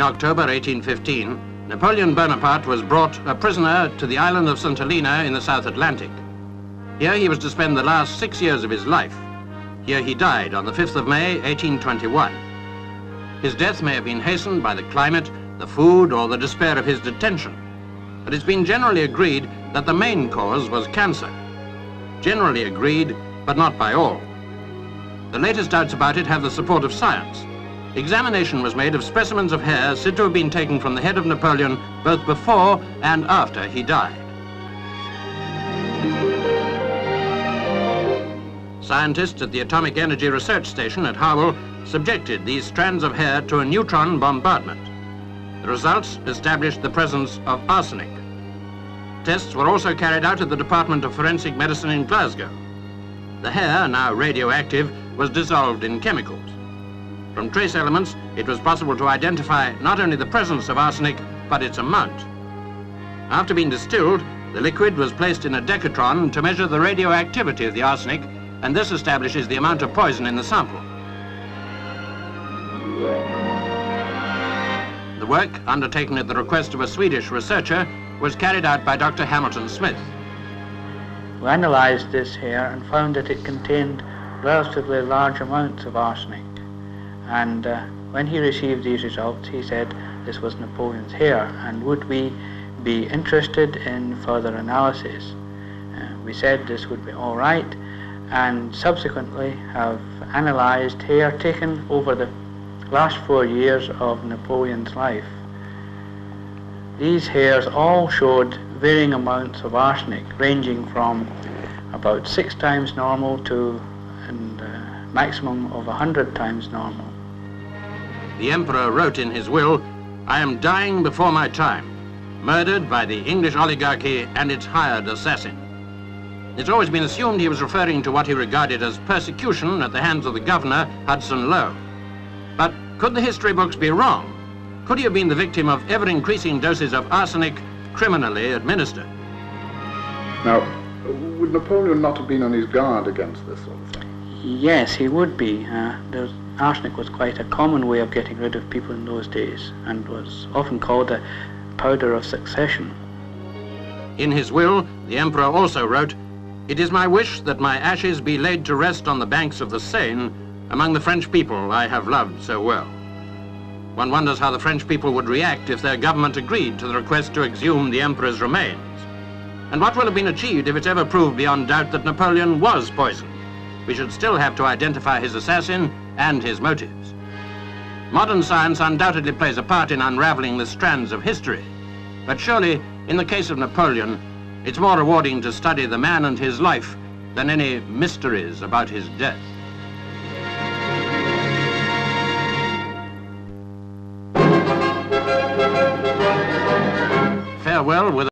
October 1815, Napoleon Bonaparte was brought a prisoner to the island of St. Helena in the South Atlantic. Here he was to spend the last 6 years of his life. Here he died on the 5th of May, 1821. His death may have been hastened by the climate, the food, or the despair of his detention. But it's been generally agreed that the main cause was cancer. Generally agreed, but not by all. The latest doubts about it have the support of science. Examination was made of specimens of hair said to have been taken from the head of Napoleon both before and after he died. Scientists at the Atomic Energy Research Station at Harwell subjected these strands of hair to a neutron bombardment. The results established the presence of arsenic. Tests were also carried out at the Department of Forensic Medicine in Glasgow. The hair, now radioactive, was dissolved in chemicals. From trace elements, it was possible to identify not only the presence of arsenic, but its amount. After being distilled, the liquid was placed in a decatron to measure the radioactivity of the arsenic, and this establishes the amount of poison in the sample. The work, undertaken at the request of a Swedish researcher, was carried out by Dr. Hamilton Smith. We analysed this hair and found that it contained relatively large amounts of arsenic. And when he received these results, he said this was Napoleon's hair, and would we be interested in further analysis? We said this would be all right, and subsequently have analysed hair taken over the last 4 years of Napoleon's life. These hairs all showed varying amounts of arsenic, ranging from about 6 times normal to a maximum of 100 times normal. The Emperor wrote in his will, "I am dying before my time, murdered by the English oligarchy and its hired assassin." It's always been assumed he was referring to what he regarded as persecution at the hands of the governor, Hudson Lowe. But could the history books be wrong? Could he have been the victim of ever-increasing doses of arsenic criminally administered? Now, would Napoleon not have been on his guard against this sort of thing? Yes, he would be. Arsenic was quite a common way of getting rid of people in those days, and was often called the powder of succession. In his will, the Emperor also wrote, "It is my wish that my ashes be laid to rest on the banks of the Seine among the French people I have loved so well." One wonders how the French people would react if their government agreed to the request to exhume the Emperor's remains. And what will have been achieved if it's ever proved beyond doubt that Napoleon was poisoned? We should still have to identify his assassin and his motives. Modern science undoubtedly plays a part in unraveling the strands of history. But surely, in the case of Napoleon, it's more rewarding to study the man and his life than any mysteries about his death. Farewell with